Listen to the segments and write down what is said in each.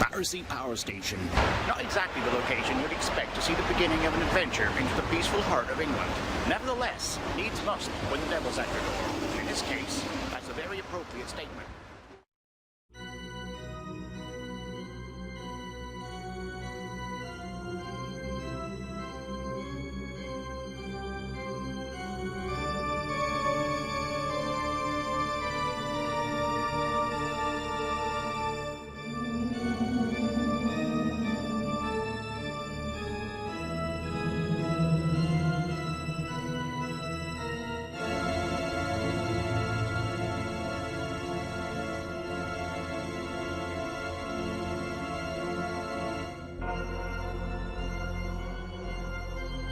Battersea Power Station. Not exactly the location you'd expect to see the beginning of an adventure into the peaceful heart of England. Nevertheless, needs must when the devil's at your door. In this case, that's a very appropriate statement.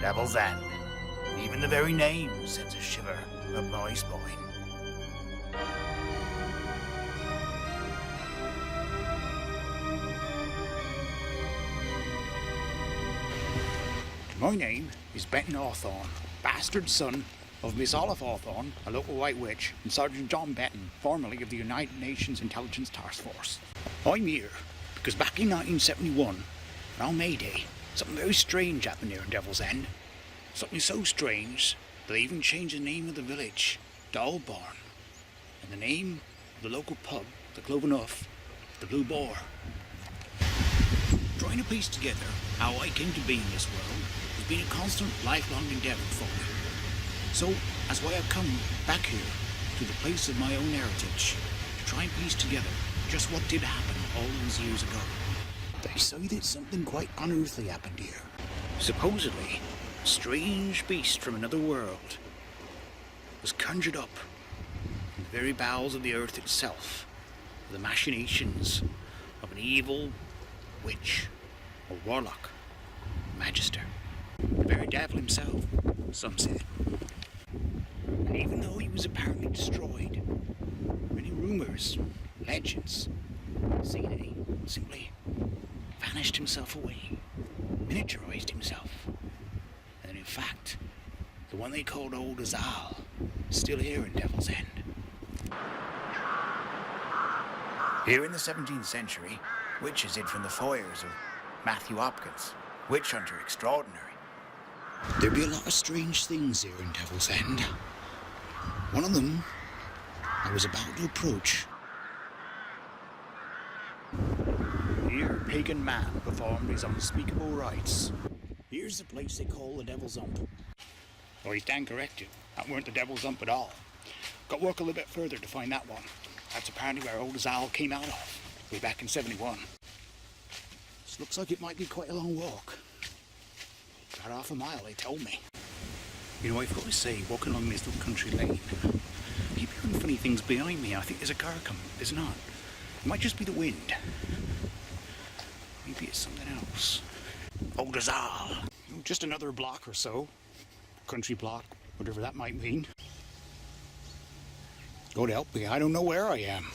Devil's End. Even the very name sends a shiver up my spine. My name is Benton Hawthorne, bastard son of Miss Olive Hawthorne, a local white witch, and Sergeant John Benton, formerly of the United Nations Intelligence Taskforce. I'm here because back in 1971, around May Day, something very strange happened here in Devil's End. Something so strange that they even changed the name of the village to Aldbourne, and the name of the local pub, the Clove Enough, the Blue Boar. Trying to piece together how I came to be in this world has been a constant, lifelong endeavour for me. So that's why I've come back here to the place of my own heritage to try and piece together just what did happen all those years ago. They say that something quite unearthly happened here. Supposedly, a strange beast from another world was conjured up in the very bowels of the earth itself for the machinations of an evil witch or warlock, magister, the very devil himself, some said. And even though he was apparently destroyed, many rumours, legends, say they simply vanished himself away, miniaturized himself. And in fact, the one they called Old Azal is still here in Devil's End. Here in the 17th century, witches hid from the foyers of Matthew Hopkins, witch hunter extraordinary. There'd be a lot of strange things here in Devil's End. One of them I was about to approach. Here, pagan man performed his unspeakable rites. Here's the place they call the Devil's Ump. Oh, you stand corrected. That weren't the Devil's Ump at all. Got to work a little bit further to find that one. That's apparently where Old Azal came out of, way back in 71. This looks like it might be quite a long walk. About half a mile, they told me. You know, I've got to say, walking along this little country lane, I keep hearing funny things behind me. I think there's a car coming. There's not. It might just be the wind. Maybe it's something else. Old Azal. Just another block or so. Country block, whatever that might mean. God help me, I don't know where I am.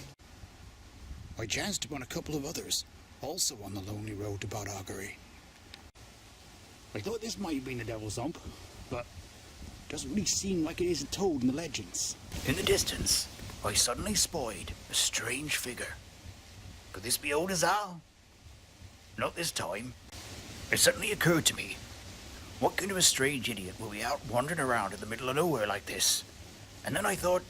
I chanced upon a couple of others, also on the lonely road to Bodoggery. I thought this might have been the Devil's Ump, but it doesn't really seem like it isn't told in the legends. In the distance, I suddenly spied a strange figure. Could this be Old Azal? Not this time. It suddenly occurred to me, what kind of a strange idiot will be out wandering around in the middle of nowhere like this? And then I thought,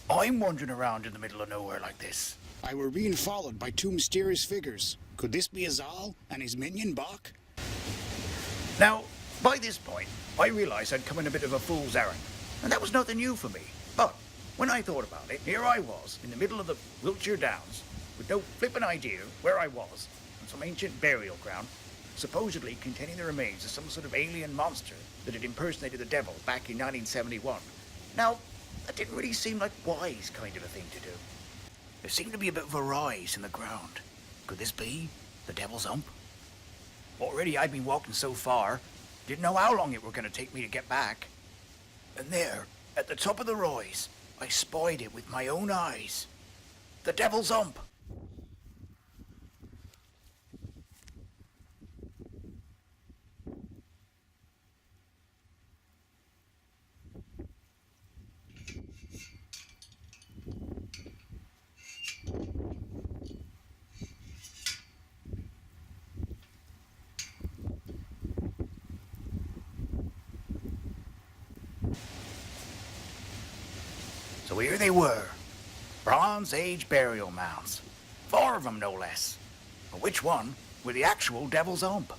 I'm wandering around in the middle of nowhere like this. I were being followed by two mysterious figures. Could this be Azal and his minion Bach? Now, by this point, I realised I'd come in a bit of a fool's errand, and that was nothing new for me. But when I thought about it, here I was, in the middle of the Wiltshire Downs, with no flippin' idea where I was, on some ancient burial ground, supposedly containing the remains of some sort of alien monster that had impersonated the devil back in 1971. Now, that didn't really seem like wise kind of a thing to do. There seemed to be a bit of a rise in the ground. Could this be the Devil's Ump? Already I'd been walking so far, didn't know how long it were going to take me to get back. And there, at the top of the rise, I spied it with my own eyes. The Devil's Ump! So here they were, Bronze Age burial mounds. 4 of them, no less. But which one were the actual Devil's Hump?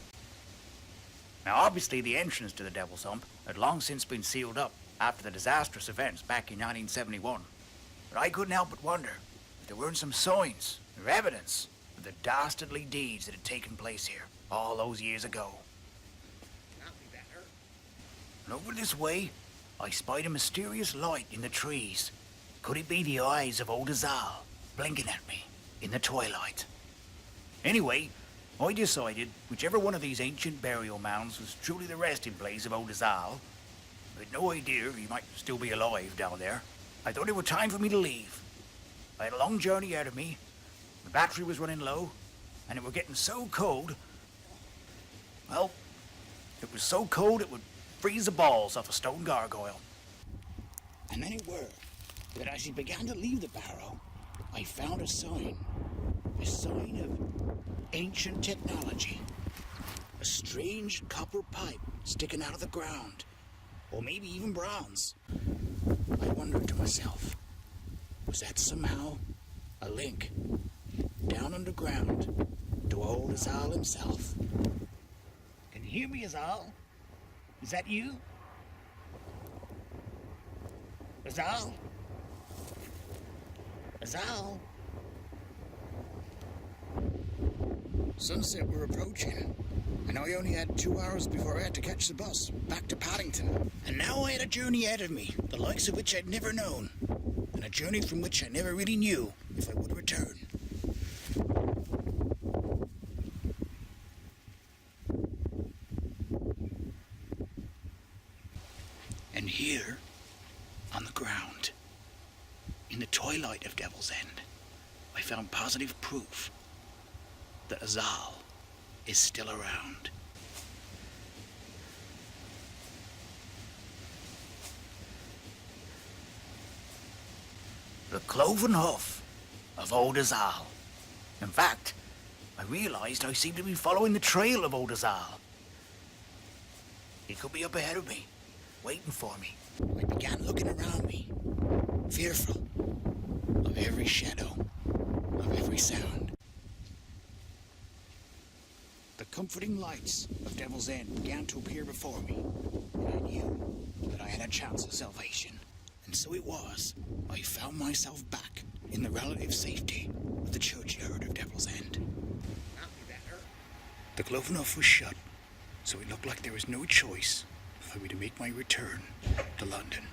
Now, obviously, the entrance to the Devil's Hump had long since been sealed up after the disastrous events back in 1971. But I couldn't help but wonder if there weren't some signs or evidence of the dastardly deeds that had taken place here all those years ago. And over this way, I spied a mysterious light in the trees. Could it be the eyes of old Azal blinking at me in the twilight? Anyway, I decided whichever one of these ancient burial mounds was truly the resting place of old Azal, I had no idea he might still be alive down there. I thought it was time for me to leave. I had a long journey ahead of me, the battery was running low, and it was getting so cold. Well, it was so cold it would freeze the balls off a stone gargoyle. And then it were that as he began to leave the barrow, I found a sign of ancient technology. A strange copper pipe sticking out of the ground, or maybe even bronze. I wondered to myself, was that somehow a link down underground to old Azal himself? Can you hear me, Azal? Is that you? Azal? Azal? Sunset were approaching, and I only had 2 hours before I had to catch the bus back to Paddington. And now I had a journey ahead of me, the likes of which I'd never known, and a journey from which I never really knew if I would return. And here, on the ground, in the twilight of Devil's End, I found positive proof that Azal is still around. The cloven hoof of old Azal. In fact, I realized I seemed to be following the trail of old Azal. He could be up ahead of me, waiting for me. I began looking around me, fearful of every shadow, of every sound. The comforting lights of Devil's End began to appear before me, and I knew that I had a chance of salvation. And so it was. I found myself back in the relative safety of the churchyard of Devil's End. The cloven hoof was shut, so it looked like there was no choice for me to make my return to London.